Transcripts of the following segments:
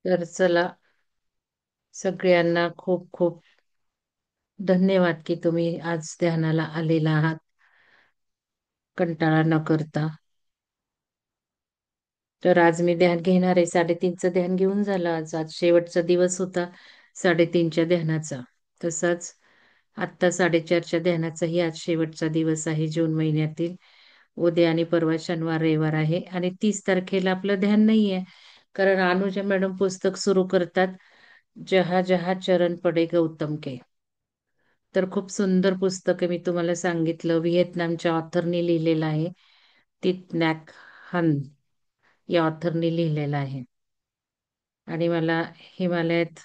तर चला, सगळ्यांना खूप खूप धन्यवाद की तुम्ही आज ध्यानाला आलेला आहात, कंटाळा न करता. तर आज मी ध्यान घेणार आहे. 3:30चं ध्यान घेऊन झालं. आज आज शेवटचा दिवस होता 3:30च्या ध्यानाचा. तसाच आत्ता 4:30च्या ध्यानाचाही आज शेवटचा दिवस आहे जून महिन्यातील. उद्या आणि परवा शनिवार रविवार आहे आणि 30 तारखेला आपलं ध्यान नाही आहे. कारण अनुजा मॅडम पुस्तक सुरू करतात, जहा जहा चरण पडे गौतम के. तर खूप सुंदर पुस्तक आहे. मी तुम्हाला सांगितलं, व्हिएतनामच्या ऑथरनी लिहिलेलं आहे. तित नॅक हन या ऑथरनी लिहिलेलं आहे. आणि मला हिमालयात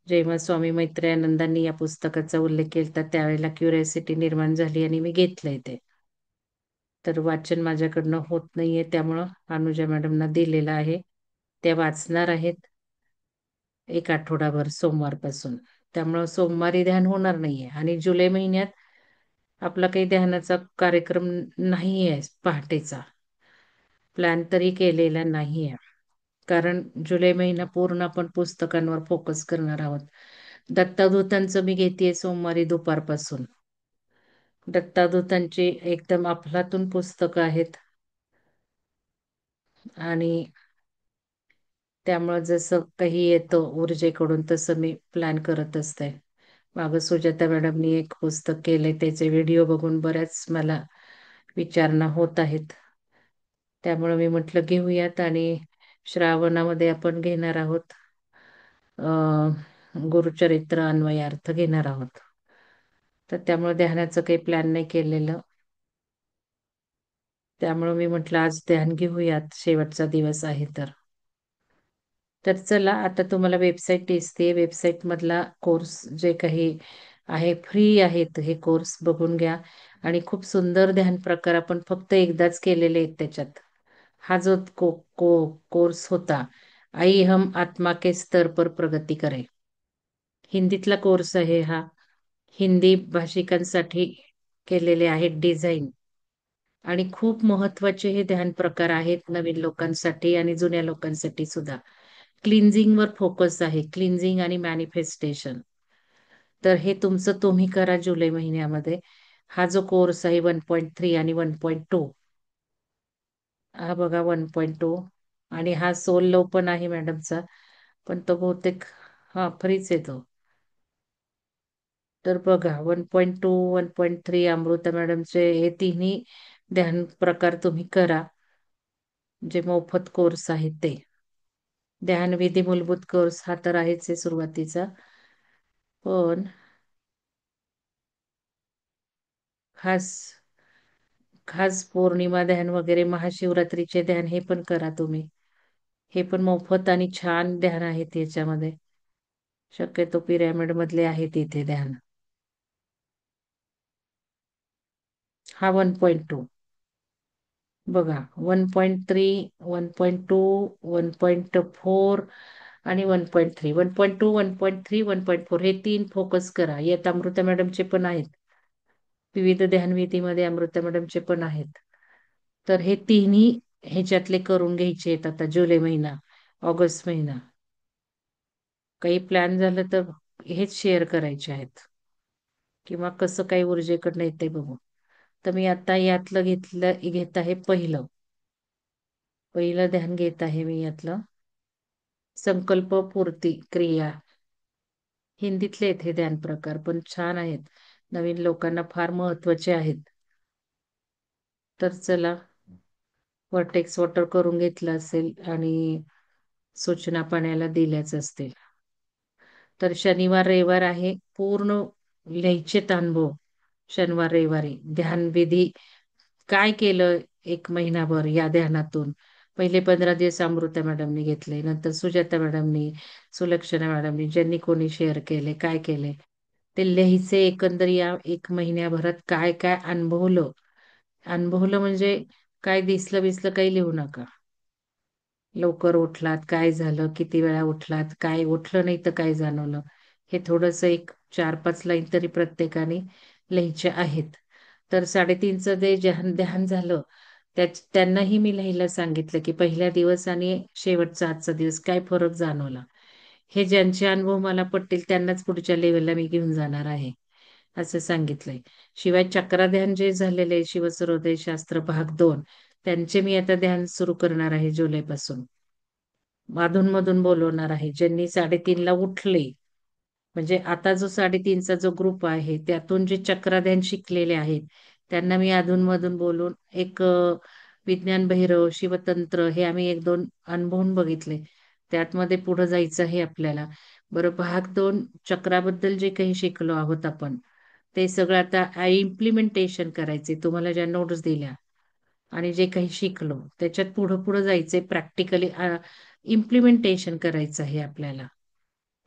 जेव्हा स्वामी मैत्रेयानंदांनी या पुस्तकाचा उल्लेख केला त्यावेळेला क्युरिओसिटी निर्माण झाली आणि मी घेतलंय ते. तर वाचन माझ्याकडनं होत नाहीये, त्यामुळं अनुजा मॅडमना दिलेलं आहे. त्या वाचणार आहेत एक आठवडाभर सोमवारपासून. त्यामुळं सोमवारी ध्यान होणार नाहीये आणि जुलै महिन्यात आपला काही ध्यानाचा कार्यक्रम नाहीये पहाटेचा. प्लॅन तरी केलेला नाहीये. कारण जुलै महिना पूर्ण आपण पुस्तकांवर फोकस करणार आहोत. दत्तादूतांचं मी घेतेय सोमवारी दुपारपासून. दत्तादूतांची एकदम अफलातून पुस्तकं आहेत आणि त्यामुळे जसं काही येतं ऊर्जेकडून तसं मी प्लॅन करत असते. मागं सुजाता मॅडमनी एक पुस्तक केलंय, त्याचे व्हिडिओ बघून बऱ्याच मला विचारणा होत आहेत. त्यामुळे मी म्हटलं घेऊयात आणि श्रावणामध्ये आपण घेणार आहोत गुरुचरित्र अन्वयार्थ घेणार आहोत. तर त्यामुळे ध्यानाचं काही प्लॅन नाही केलेलं. त्यामुळे मी म्हटलं आज ध्यान घेऊयात, शेवटचा दिवस आहे तर. तर चला, आता तुम्हाला वेबसाईट दिसते. वेबसाईट मधला कोर्स जे काही आहे फ्री आहेत, हे कोर्स बघून घ्या. आणि खूप सुंदर ध्यान प्रकार आपण फक्त एकदाच केलेले आहेत त्याच्यात. हा जो कोर्स होता, आई हम आत्मा के स्तर पर प्रगती करे, हिंदीतला कोर्स आहे हा. हिंदी भाषिकांसाठी केलेले आहेत डिझाईन. आणि खूप महत्वाचे हे ध्यान प्रकार आहेत नवीन लोकांसाठी आणि जुन्या लोकांसाठी सुद्धा. क्लिन्झिंग वर फोकस आहे, क्लिन्झिंग आणि मॅनिफेस्टेशन. तर हे तुमचं तुम्ही करा जुलै महिन्यामध्ये. हा जो कोर्स आहे 1.3 आणि 1.2, हा बघा 1.2. आणि हा सोल लो पण आहे मॅडमचा, पण तो बहुतेक हा फ्रीच येतो. तर बघा 1.2 1.3 अमृता मॅडमचे हे तिन्ही ध्यान प्रकार तुम्ही करा, जे मोफत कोर्स आहेत ते. ध्यान विधी मूलभूत कोर्स हा तर आहेच आहे सुरुवातीचा, पण खास खास पौर्णिमा ध्यान वगैरे महाशिवरात्रीचे ध्यान हे पण करा तुम्ही. हे पण मोफत आणि छान ध्यान आहेत याच्यामध्ये. शक्यतो पिरॅमिड मधले आहेत इथे ध्यान. हा 1.2 बघा, 1.3 1.2 1.4 आणि 1.3. 1.2 1.3 1.4 हे तीन फोकस करा. यात अमृता मॅडमचे पण आहेत. विविध ध्यानविधीमध्ये अमृता मॅडमचे पण आहेत. तर हे तिन्ही ह्याच्यातले करून घ्यायचे आहेत आता जुलै महिना, ऑगस्ट महिना. काही प्लॅन झालं तर हेच शेअर करायचे आहेत, किंवा कसं काही ऊर्जेकडनं येते बघू. तर मी आता यातलं घेत आहे पहिलं पहिलं ध्यान घेत आहे मी यातलं, संकल्प पूर्ती क्रिया. हिंदीतले आहेत हे ध्यान प्रकार, पण छान आहेत, नवीन लोकांना फार महत्वाचे आहेत. तर चला, वर्टेक्स वॉटर करून घेतलं असेल आणि सूचना पाण्याला दिल्याच असतील. तर शनिवार रविवार आहे, पूर्ण लिहायचे अनुभव. शनिवार रविवारी ध्यान विधी काय केलं एक महिनाभर या ध्यानातून. पहिले 15 दिवस अमृता मॅडमनी घेतले, नंतर सुजाता मॅडमनी, सुलक्षणा मॅडमनी, ज्यांनी कोणी शेअर केले काय केले ते लिहायचे. एकंदर या एक महिन्याभरात काय काय अनुभवलं. अनुभवलं म्हणजे काय दिसलं बिसलं काही लिहू नका. लवकर उठलात काय झालं, किती वेळा उठलात, काय उठलं नाही तर काय जाणवलं, हे थोडंसं एक 4-5 लाईन तरी प्रत्येकाने लिहायचे आहेत. तर 3:30चं जे ध्यान झालं त्यांनाही मी लिहायला सांगितलं की पहिला दिवस आणि शेवटचा आजचा दिवस काय फरक जाणवला. हे ज्यांचे अनुभव मला पटतील त्यांनाच पुढच्या लेवलला मी घेऊन जाणार आहे असं सांगितलंय. शिवाय चक्राध्यान जे झालेले शिवसरोदय शास्त्र भाग 2 त्यांचे मी आता ध्यान सुरू करणार आहे जुलैपासून. मधून बोलवणार आहे. ज्यांनी 3:30ला उठले म्हणजे आता जो 3:30चा जो ग्रुप आहे त्यातून जे चक्राध्यान शिकलेले आहेत त्यांना मी अधूनमधून बोलून एक विज्ञान भैरव शिवतंत्र हे आम्ही 1-2 अनुभवून बघितले. त्यातमध्ये पुढे जायचं आहे आपल्याला. बरं भाग 2 चक्राबद्दल जे काही शिकलो आहोत आपण ते सगळं आता इम्प्लिमेंटेशन करायचे. तुम्हाला ज्या नोट्स दिल्या आणि जे काही शिकलो त्याच्यात पुढं पुढं जायचंय प्रॅक्टिकली इम्प्लिमेंटेशन करायचं आहे आपल्याला.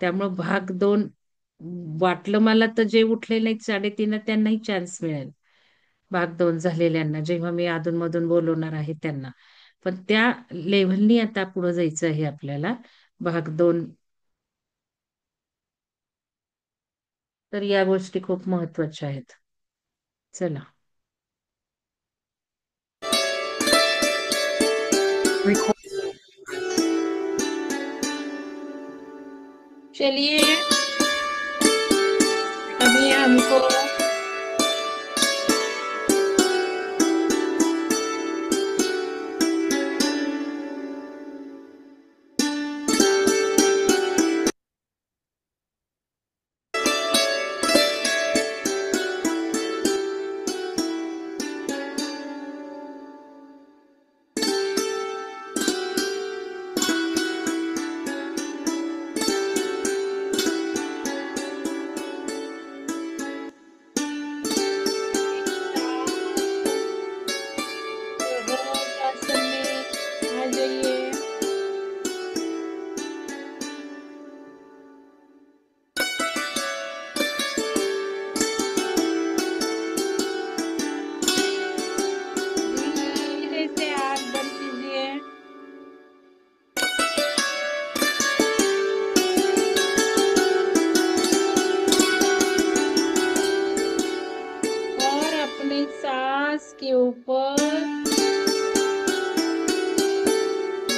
त्यामुळं भाग 2 वाटलं मला तर जे उठले नाहीत 3:30 त्यांनाही चान्स मिळेल. भाग 2 झालेल्यांना जेव्हा मी अधूनमधून बोलवणार आहे त्यांना. पण त्या लेव्हलनी आता पुढे जायचं आहे आपल्याला भाग 2. तर या गोष्टी खूप महत्वाच्या आहेत. चला. चलिए अभी हमको आसन में आ जाइए. धीरे से आँख बंद कीजिए. और अपने सांस के ऊपर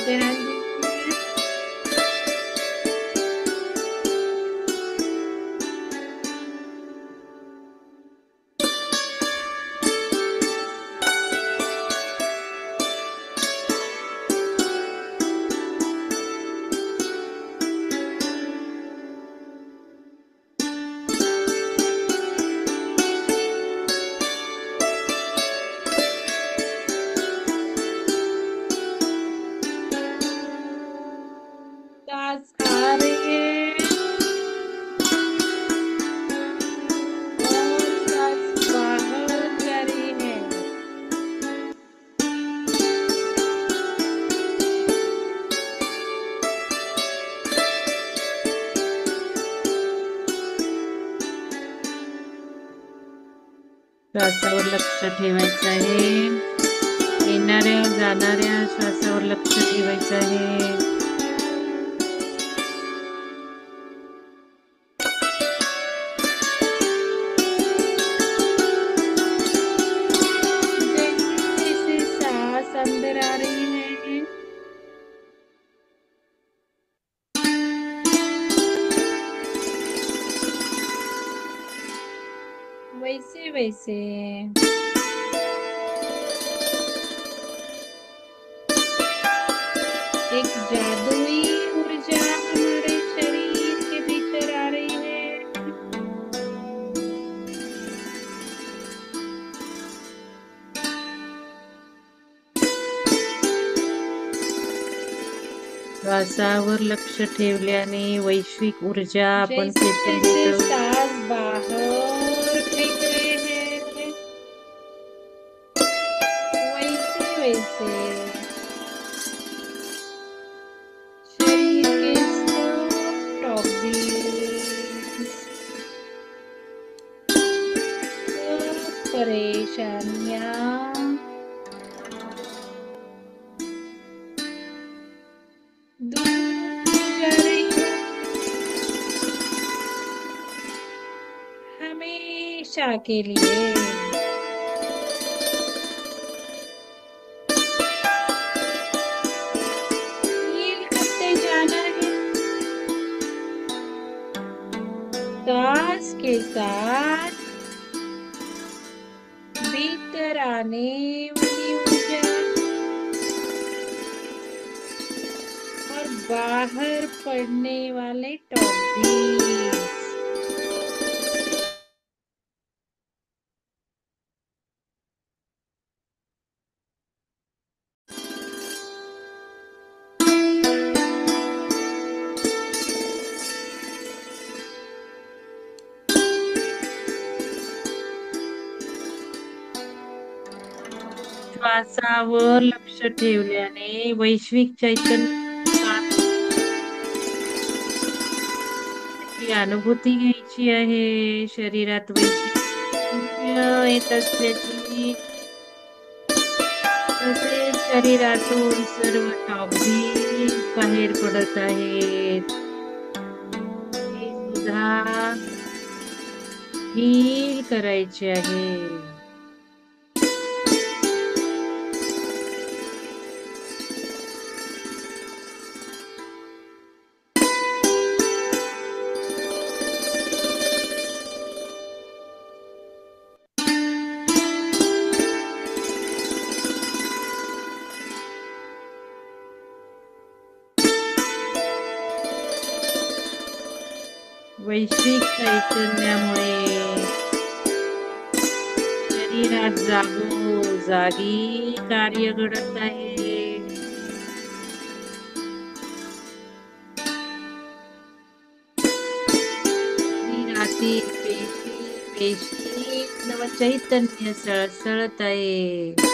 ध्यान दीजिए. सांस आ रही है और सांस बाहर जा रही है. श्वासावर लक्ष ठेवायचं आहे. येणाऱ्या जाणाऱ्या श्वासावर लक्ष ठेवायचं आहे. जैसे सांस अंदर आ रही है वैसे वैसे एक जादुई ऊर्जा हमारे शरीर के भीतर आ रही है. श्वासावर लक्ष ठेवल्याने वैश्विक ऊर्जा आपण खेचून घेतो. सांस बाहर फेंक रहे हैं वैसे वैसे शरीर के soft organs, सब परेशानियां दूर जा रही है हमेशा के लिए. के साथ भीतर आने वाली ऊर्जा और बाहर पड़ने वाले टॉक्सिन्स। श्वासावर लक्ष ठेवल्याने वैश्विक चैतन्याची अनुभूती घ्यायची आहे. शरीरात वैश्विक येत असल्याची, तसेच शरीरातून सर्व टॉक्सिन्स बाहेर पडत आहेत. हे सुद्धा फील करायचे आहे. वैश्विक चैतन्यामुळे शरीरात जागोजागी कार्य घडत आहे. शरीरातील पेशी नवचैतन्य सळसळत आहे.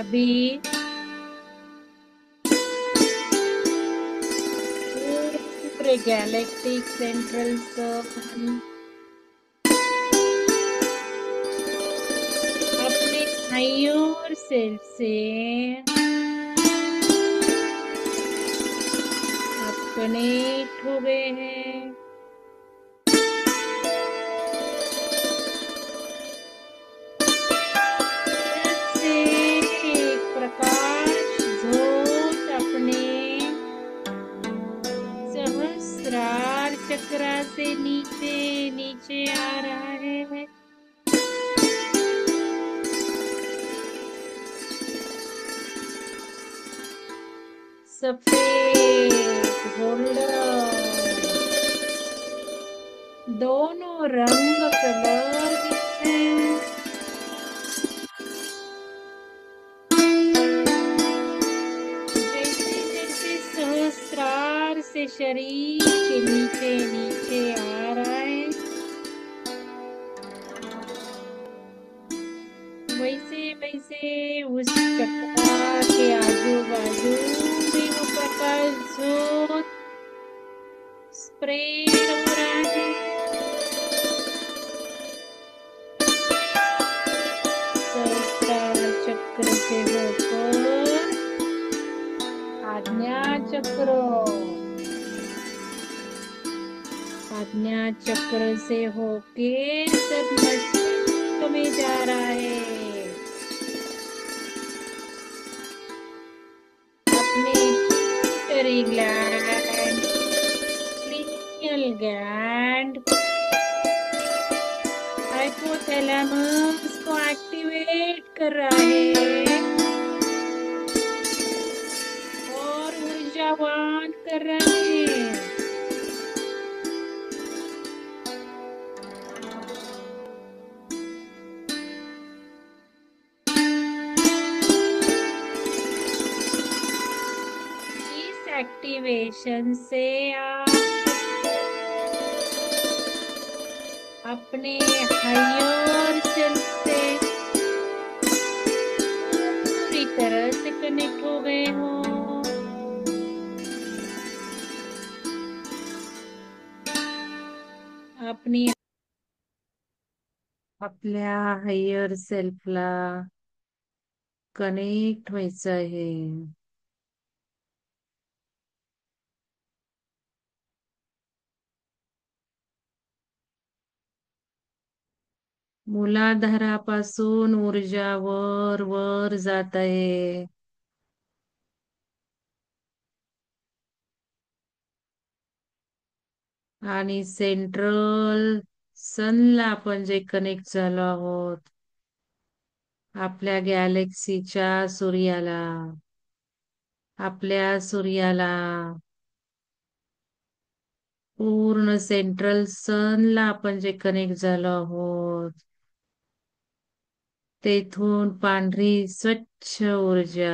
अभी पूरे गैलेक्टिक सेंट्रल सर्कल अपने मायूर सेल्फ से कनेक्ट हो गए हैं. प्रकाश झोत अपने सहस्रार चक्रा से नीचे नीचे आ रहा है. सफेद गोल्डन दोनों रंग कलर दिखते हैं. सहस्रार से शरीर के नीचे नीचे आ रहा है, वैसे वैसे उस चक्रा के आजू बाजू भी वो प्रकाश स्प्रेड आज्ञा चक्र से होके सब मस्तिष्क में जा रहा है। अपने pituitary gland, pineal gland, hypothalamus को एक्टिवेट कर रहा है और ऊर्जावान कर रहा है। इस एक्टिवेशन से आप अपने हायर सेल्फ से पूरी तरह से कनेक्ट हो गए हो। अपनी आपल्या हायर सेल्फला कनेक्ट व्हायचं आहे. मूलाधारापासून ऊर्जा वर वर जात आहे. आणि सेंट्रल सनला आपण जे कनेक्ट झालो आहोत, आपल्या गॅलेक्सीच्या सूर्याला, आपल्या सूर्याला, पूर्ण सेंट्रल सनला आपण जे कनेक्ट झालो आहोत, तेथून पांढरी स्वच्छ ऊर्जा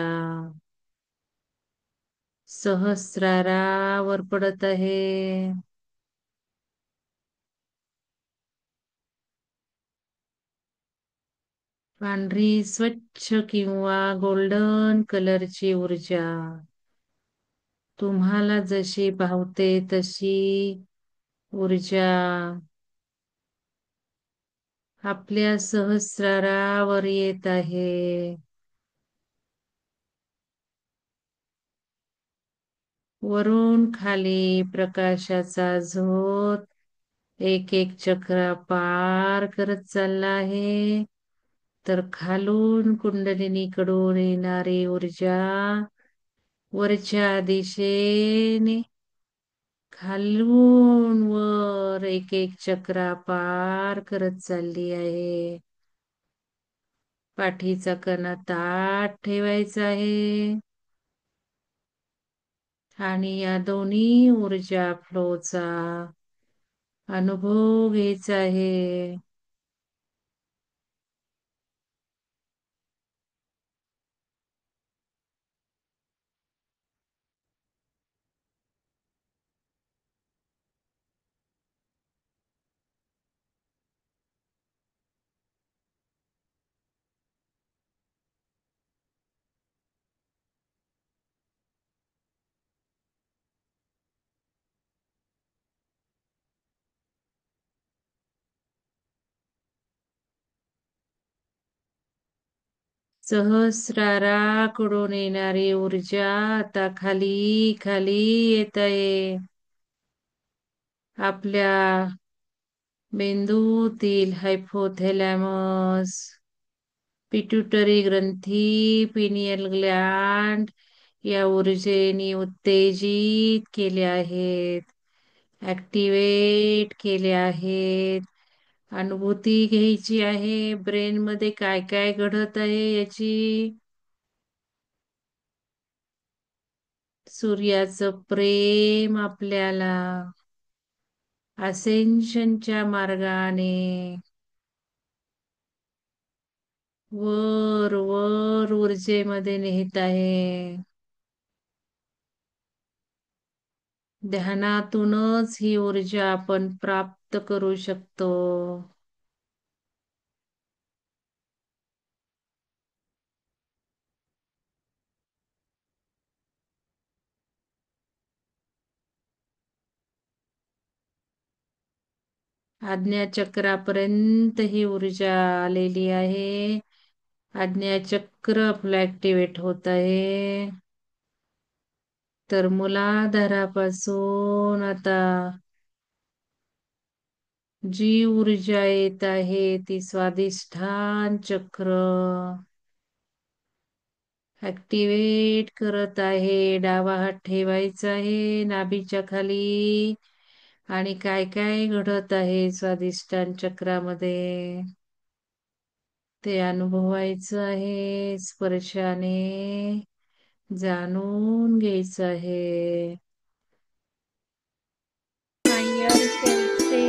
सहस्रारावर पडत आहे. पांढरी स्वच्छ किंवा गोल्डन कलरची ऊर्जा तुम्हाला जशी भावते तशी ऊर्जा आपल्या सहस्रारावर येत आहे. वरून खाली प्रकाशाचा झोत एक एक चक्र पार करत चालला आहे. तर खालून कुंडलिनीकडून येणारी ऊर्जा वरच्या दिशेने खालून वर एक एक चक्रा पार करत चालली आहे. पाठीचा कणा ताठ ठेवायचा आहे आणि या दोन्ही ऊर्जा फ्लोचा अनुभव घ्यायचा आहे. सहस्राराकडून येणारी ऊर्जा आता खाली खाली येत आहे. आपल्या मेंदूतील हायपोथॅलॅमस, पिट्युटरी ग्रंथी, पिनियल ग्लॅंड या ऊर्जेने उत्तेजित केले आहेत, ऍक्टिवेट केले आहेत. अनुभूती घ्यायची आहे ब्रेन मध्ये काय काय घडत आहे याची. सूर्याचं प्रेम आपल्याला असेन्शनच्या मार्गाने वर वर ऊर्जेमध्ये नेत आहे. ध्यानातूनच ही ऊर्जा आपण प्राप्त करू शकतो. आज्ञाचक्रापर्यंत ही ऊर्जा आलेली आहे. आज्ञाचक्र आपलं ऍक्टिव्हेट होत आहे. तर मूलाधारापासून आता जी ऊर्जा येत आहे ती स्वाधिष्ठान चक्र ऍक्टिवेट करत आहे. डावा हात ठेवायचा आहे नाभीच्या खाली आणि काय काय घडत आहे स्वाधिष्ठान चक्रामध्ये ते अनुभवायचं आहे. स्पर्शाने जाणून घ्यायचं आहे. हायर सेल्फ से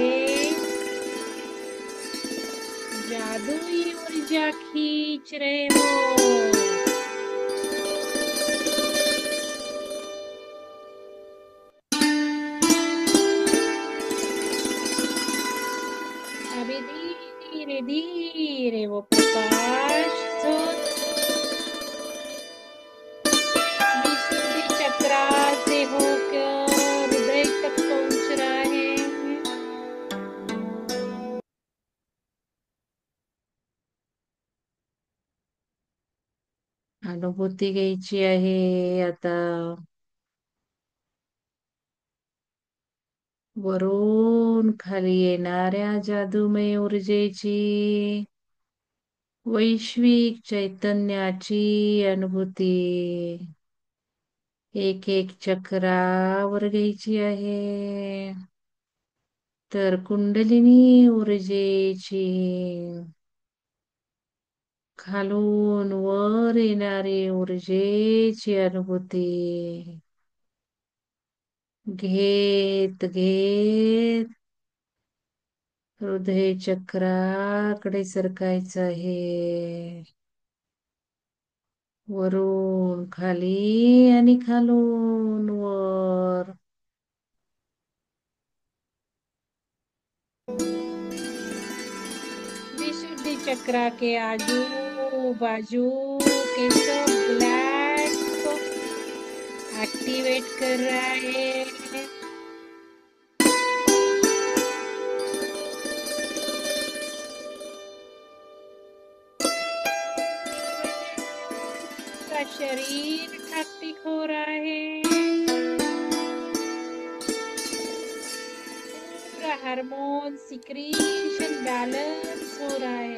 जादुई ऊर्जा खींच रहे हो. अभी धीरे धीरे वो प्रकाश विशुद्धि चक्रा से होकर हृदय तक पहुंच रहा है. अनुभूती घ्यायची आहे आता. वरून खाली येणाऱ्या जादूमय ऊर्जेची वैश्विक चैतन्याची अनुभूती एक एक चक्रावर घ्यायची आहे. तर कुंडलिनी ऊर्जेची खालून वर येणारी ऊर्जेची अनुभूती घेत घेत हृदय चक्राकडे सरकायचं आहे. वरून खाली आणि खालून वर. विशुद्धि चक्रा के आजू बाजू के सब ब्लैक को एक्टिवेट कर रहा है. का शरीर ठक हो रहा है. पूरा हार्मोन सिक्रीशन बैलेंस हो रहा है.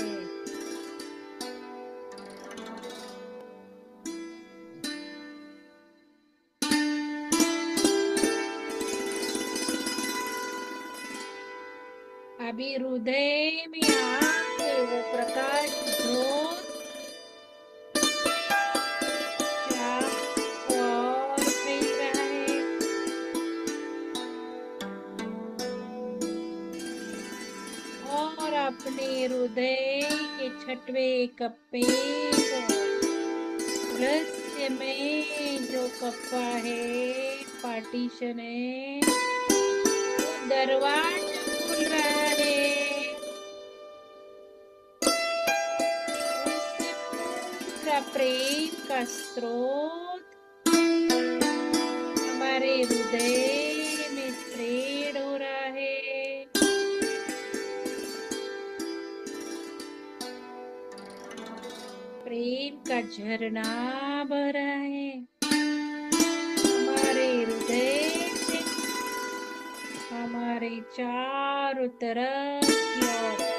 अभी हृदय में आके वो प्रकाश ज्योत चारों ओर फैल रहा है. और अपने हृदय के छठवें कप्पे को रहस्य में जो कप्पा है पार्टीशन है वो दरवाजा खुल रहा है. उससे पूरा प्रेम का स्रोत हमारे हृदय में स्प्रेड हो रहा है. प्रेम का झरना बह रहा है हमारे हृदय से हमारे चारों तरफ की ओर.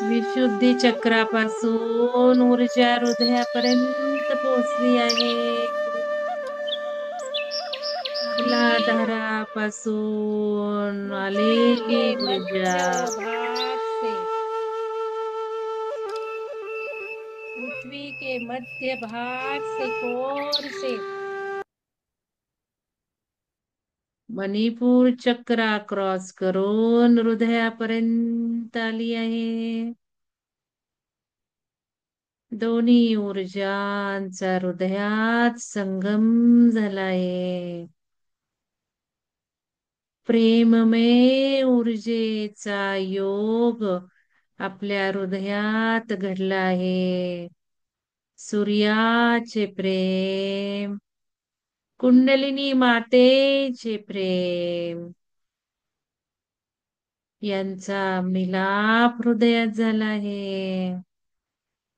विशुद्धी चक्रापासून ऊर्जा हृदयापर्यंत पोहोचली आहे. मूलाधारापासून आलेली ऊर्जा पृथ्वी के मध्य भाग से कोर से मणिपूर चक्र क्रॉस करून हृदयापर्यंत आली आहे. दोन्ही ऊर्जांचा हृदयात संगम झालाय. प्रेममय ऊर्जेचा योग आपल्या हृदयात घडला आहे. सूर्याचे प्रेम, कुंडलिनी मातेचे प्रेम यांचा मिलाप हृदयात झाला आहे.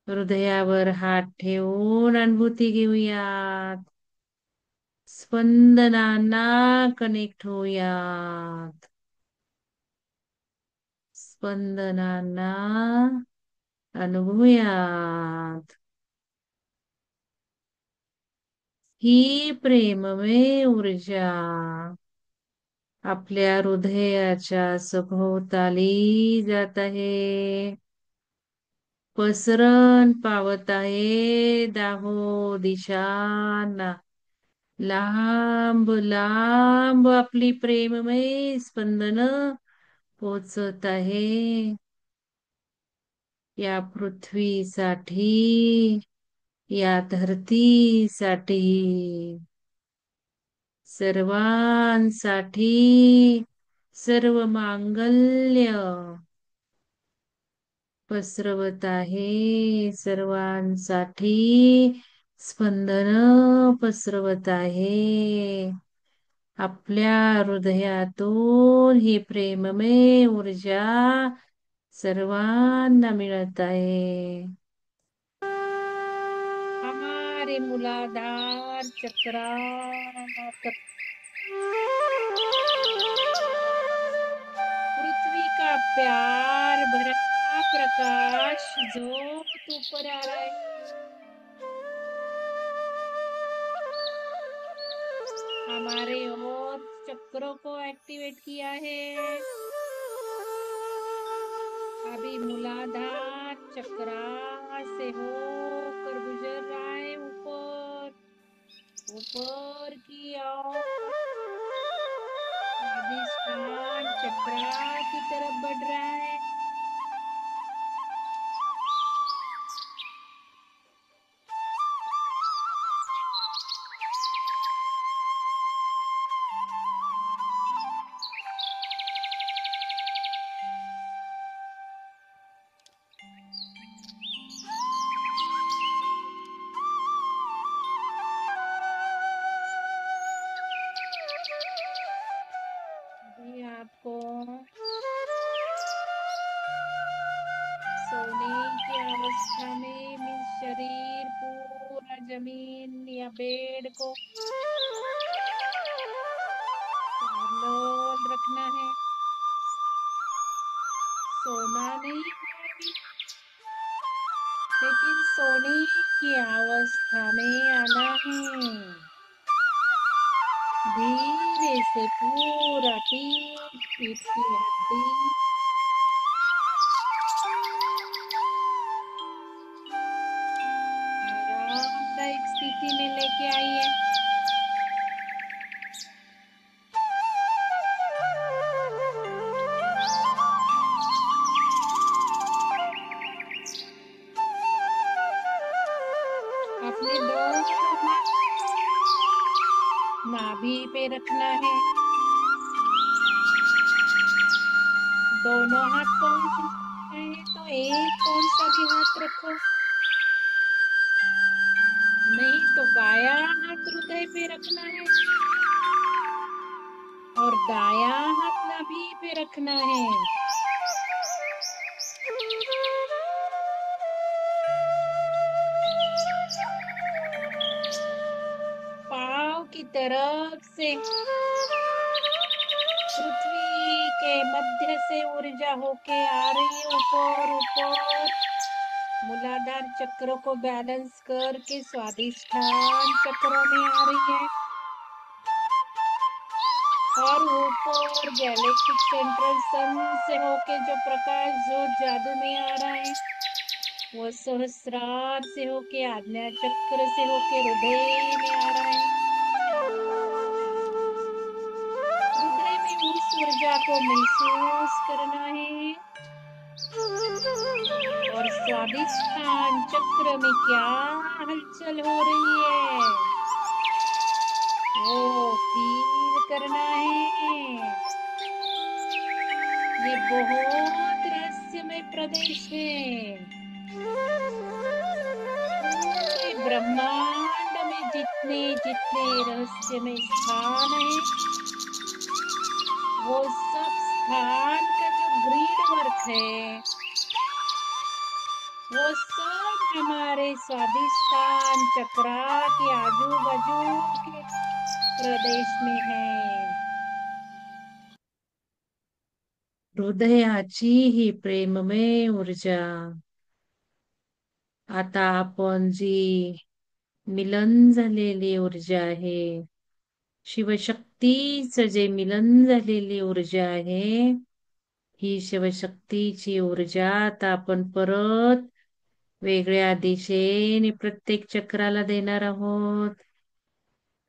हृदयावर हात ठेवून अनुभूती घेऊयात. स्पंदनांना कनेक्ट होऊयात. स्पंदनांना अनुभवूयात. ही प्रेममय ऊर्जा आपल्या हृदयाच्या सभोवताली जात आहे. पसरण पावत आहे दाहो दिशांना. लांब लांब आपली प्रेममय स्पंदन पोचत आहे. या पृथ्वीसाठी, या धरतीसाठी, सर्वांसाठी सर्व मांगल्य पसरवत आहे. सर्वांसाठी स्पंदन पसरवत आहे. आपल्या हृदयातून ही प्रेममय ऊर्जा सर्वांना मिळत आहे. हमारे मूलाधार चक्रात पृथ्वी का प्यार भरा प्रकाश जोत ऊपर आ रहा है. हमारे और चक्रों को एक्टिवेट किया है. अभी मूलाधार चक्रा से होकर गुजर रहा है ऊपर ऊपर की ओर. स्वादिष्टान चक्रा की तरफ बढ़ रहा है. आपको सोने की अवस्था में मीन्स शरीर पूरा जमीन या बेड को पैरेलल रखना है. सोना नहीं है, लेकिन सोने की अवस्था में आना है. धीरे से पूरा पीठ की हड्डी आरामदायक स्थिति में लेके आइए. अपने दोनों हाथ नाभि पे रखना है. दोनों हाथ कौन है तो एक कौन सा भी हाथ रखो. नहीं तो बाया हाथ हृदय पे रखना है और दाया हाथ नाभि पे रखना है. पाँव की तरफ से पृथ्वी के मध्य से ऊर्जा होके आ रही है ऊपर ऊपर. मूलाधार चक्र को बैलेंस करके स्वादिष्ठान चक्र में आ रही है और ऊपर गैलेक्टिक सेंट्रल सन से होके जो प्रकाश जो जादू में आ रहा है वो सहस्रार से होके आज्ञा चक्र से होके हृदय में आ रहा है. हृदय में उस ऊर्जा को महसूस करना है और स्वादिष्टान चक्र में क्या हलचल हो रही है, वो फील करना है। ये बहुत रहस्यमय प्रदेश है। पूरे ब्रह्मांड में जितने जितने रहस्यमय स्थान है, वो सब स्थान का जो ग्रीड वर्क है, वो सब हमारे स्वादिष्टान चक्रा के आजू बाजू के प्रदेश में है। हृदयाची ही प्रेममय ऊर्जा, आता आपण जी मिलन झालेली ऊर्जा आहे, शिवशक्तीचं जे मिलन झालेली ऊर्जा आहे, ही शिवशक्तीची ऊर्जा आता आपण परत वेगळ्या दिशेने प्रत्येक चक्राला देणार आहोत.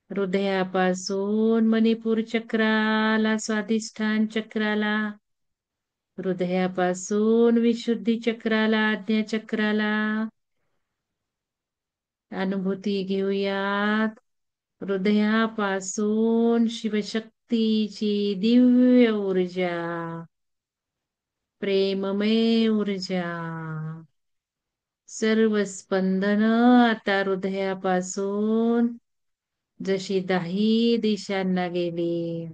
हृदयापासून मणिपूर चक्राला, स्वाधिष्ठान चक्राला, हृदयापासून विशुद्धी चक्राला, आज्ञा चक्राला अनुभूती घेऊयात. हृदयापासून शिवशक्तीची दिव्य ऊर्जा, प्रेममय ऊर्जा, सर्व स्पंदन आता हृदयापासून जशी 10 दिशांना गेली,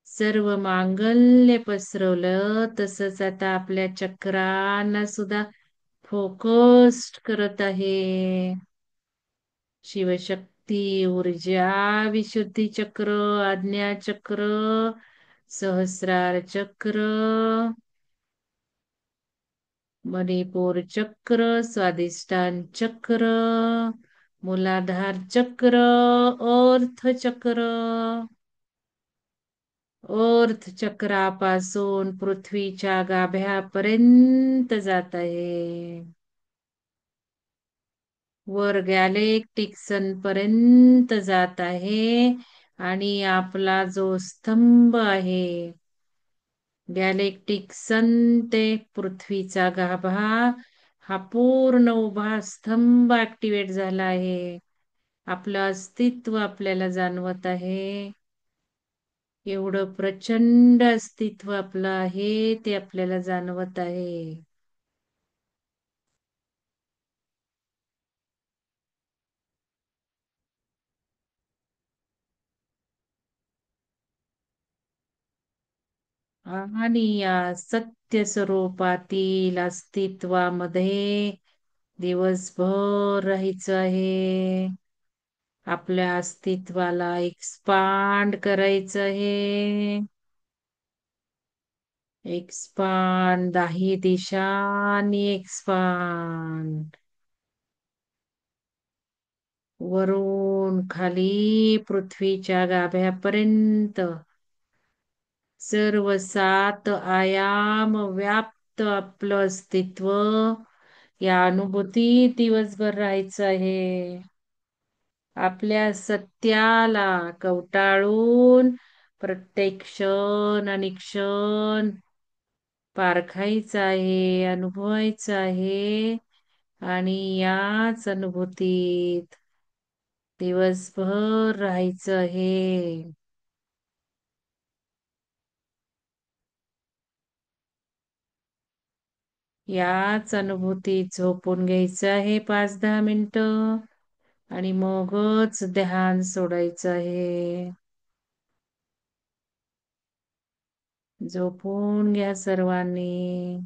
सर्व मांगल्य पसरवलं, तसंच आता आपल्या चक्रांना सुद्धा फोकस्ड करत आहे. शिवशक्ती ऊर्जा, विशुद्धी चक्र, आज्ञा चक्र, सहस्रार चक्र, मणिपूर चक्र, स्वादिष्टान चक्र, मूलाधार चक्र, अर्थ चक्र, अर्थ चक्रापासून पृथ्वीच्या गाभ्यापर्यंत जात आहे. वर गॅलेक्टिक सन पर्यंत जात आहे. आणि आपला जो स्तंभ आहे, गॅलेक्टिक सन ते पृथ्वीचा गाभा, हा पूर्ण उभा स्तंभ ऍक्टिव्हेट झाला आहे. आपलं अस्तित्व आपल्याला जाणवत आहे. एवढं प्रचंड अस्तित्व आपलं आहे, ते आपल्याला जाणवत आहे. आणि या सत्य स्वरूपातील अस्तित्वामध्ये दिवसभर राहायचं आहे. आपल्या अस्तित्वाला एक्सपांड करायचं आहे. एक्सपांड, 10 दिशांनी एक्सपांड, वरून खाली पृथ्वीच्या गाभ्यापर्यंत सर्व 7 आयाम व्याप्त आपलं अस्तित्व, या अनुभूती दिवसभर राहायचं आहे. आपल्या सत्याला कवटाळून प्रत्येक क्षण आणि क्षण पारखायचा आहे, अनुभवायचं आहे. आणि याच अनुभूतीत दिवसभर राहायचं आहे. याच अनुभूतीत झोपून घ्यायचं आहे 5-10 मिनिटं. आणि मगच ध्यान सोडायचं आहे. झोपून घ्या सर्वांनी.